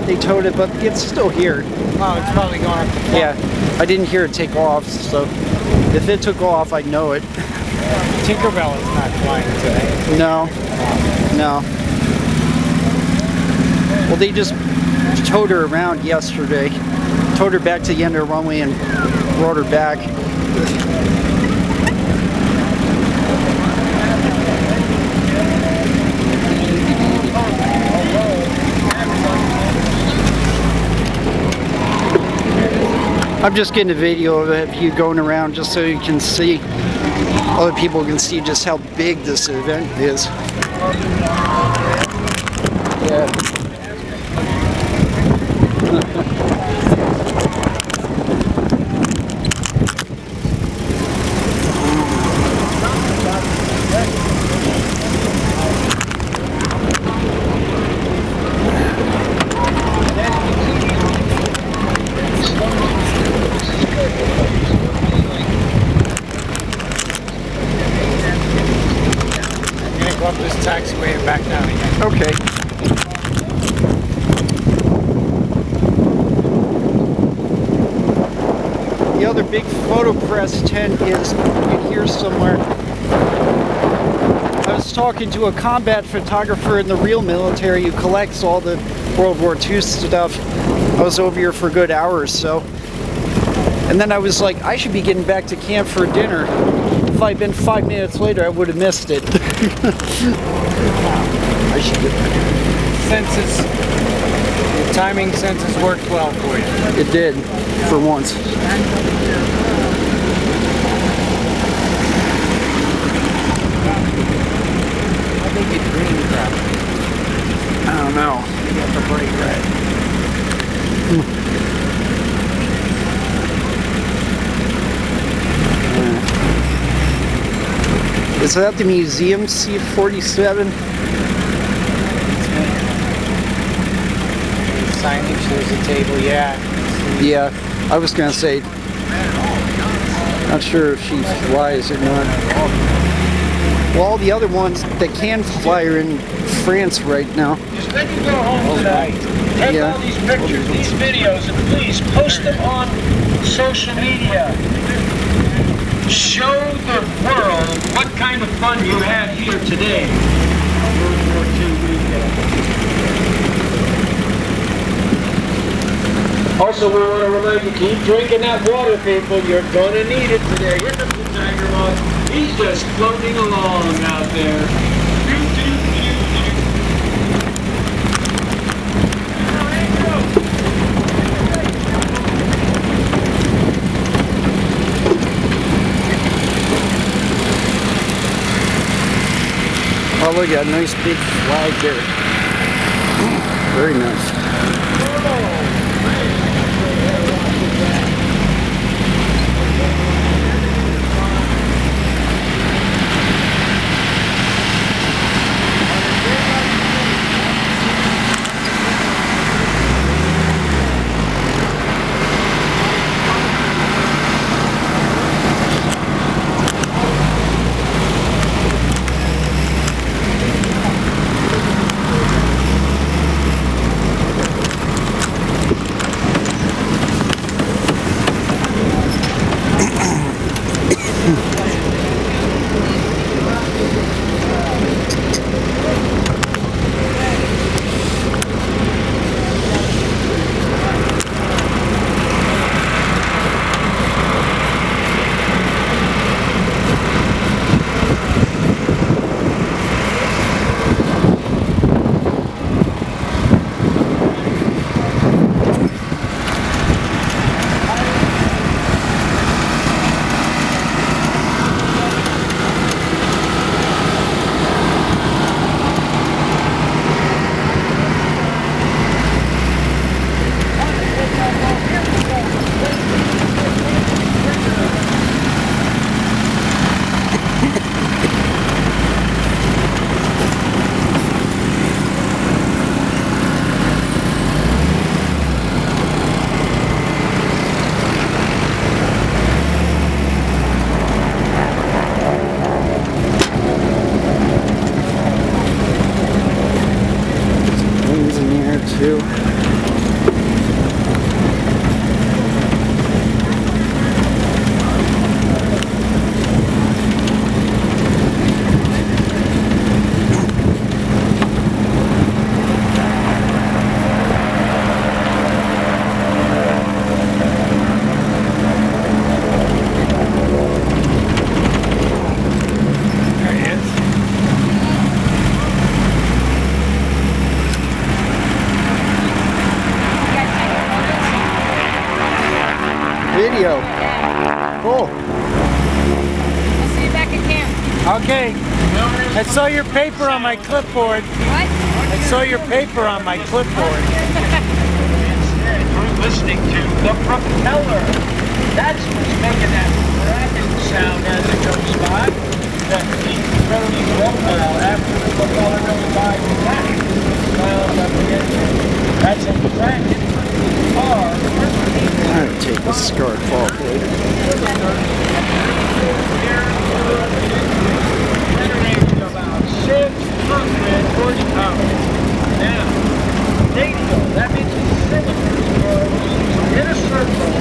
They towed it, but it's still here. Oh, it's probably gone. Yeah, I didn't hear it take off, so if it took off, I'd know it. Tinkerbell is not flying today. No. Well, they just towed her around yesterday. Towed her back to the end of the runway and brought her back. I'm just getting a video of you going around just so you can see, other people can see just how big this event is. Yeah. Up this taxiway and back down again. Okay. The other big photo press tent is in here somewhere. I was talking to a combat photographer in the real military who collects all the World War II stuff. I was over here for a good hour or so. And then I was like, I should be getting back to camp for dinner. If I'd been 5 minutes later, I would have missed it. I should get Census. The timing census worked well for you. It did, for once. I think it's green crap. I don't know. You got the bright red. Is that the museum C-47? Signage, there's a table, yeah. Yeah, I was gonna say, not sure if she flies or not. Well, all the other ones that can fly are in France right now. Just when you go home tonight, take all these pictures, these videos, and please post them on social media. Show the world what kind of fun you had here today. World War II weekend. Also, we want to remind you, keep drinking that water, people. You're going to need it today. Here comes the Tiger Moth. He's just floating along out there. Oh, look at that nice big flag there. Very nice. too. Video. Cool. I'll see you back at camp. Okay. I saw your paper on my clipboard. What? I saw your paper on my clipboard. Instead, we're listening to the propeller. That's what's making that cracking sound as it goes by. That deep, throaty rumble after the propeller goes by. That sound up the engine. That's a cracking car. I'm gonna take this scarf off later. Generating about 600 horsepower. Now, radio, that means the cylinders are in a circle.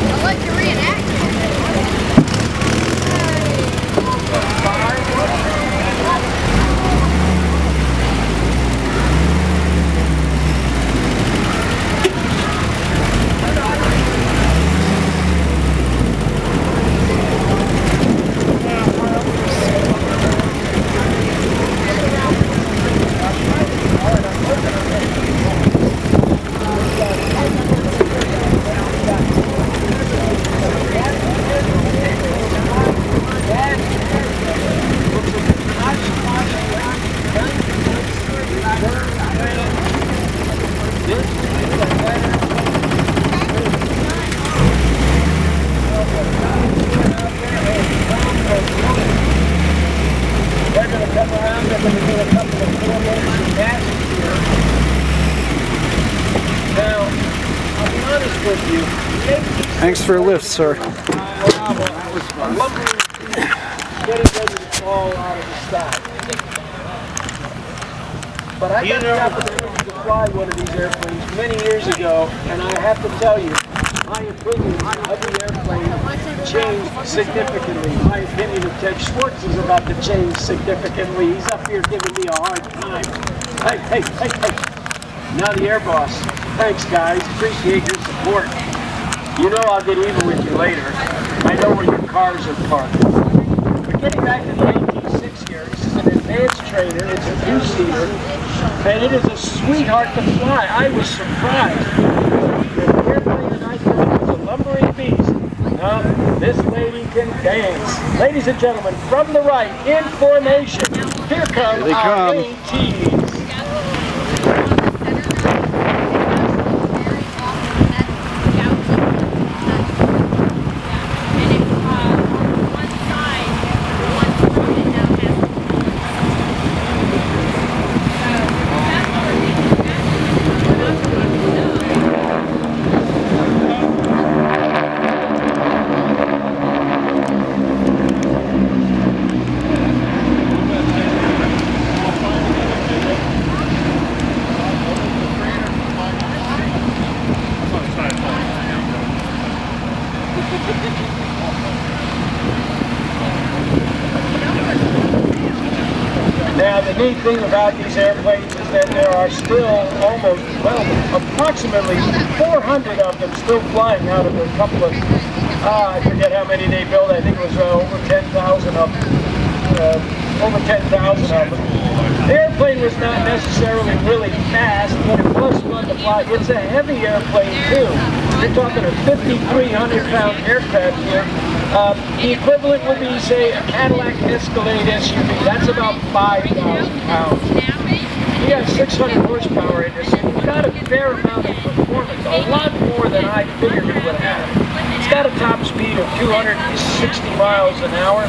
I'll let you reenact it. They're going to come around, they're going to do a couple of kilometers of gas here. Now, I'll be honest with you, Thanks for a lift, sir. lumbering getting ready to fall out of the sky. But I got the opportunity to fly one of these airplanes many years ago, and I have to tell you, my opinion of the airplane changed significantly. My opinion of Ted Schwartz is about to change significantly. He's up here giving me a hard time. Hey. Now the Air Boss. Thanks, guys. Appreciate your support. You know I'll get even with you later. I know where your cars are parked. But getting back to the 18-6 here, this is an advanced trainer. It's a two-seater, and it is a sweetheart to fly. I was surprised. The airplane I thought was a lumbering beast. This lady can dance. Ladies and gentlemen, from the right, in formation, here come Here they our come. ATs. Now, the neat thing about these airplanes is that there are still approximately 400 of them still flying out of a couple of, I forget how many they built. I think it was over 10,000 of them. over 10,000 of them. The airplane was not necessarily really fast, but it was fun to fly. It's a heavy airplane too. You're talking a 5,300-pound aircraft here. The equivalent would be, say, a Cadillac Escalade SUV. That's about 5,000 pounds. We got 600 horsepower in this. It's got a fair amount of performance, a lot more than I figured it would have. It's got a top speed of 260 miles an hour.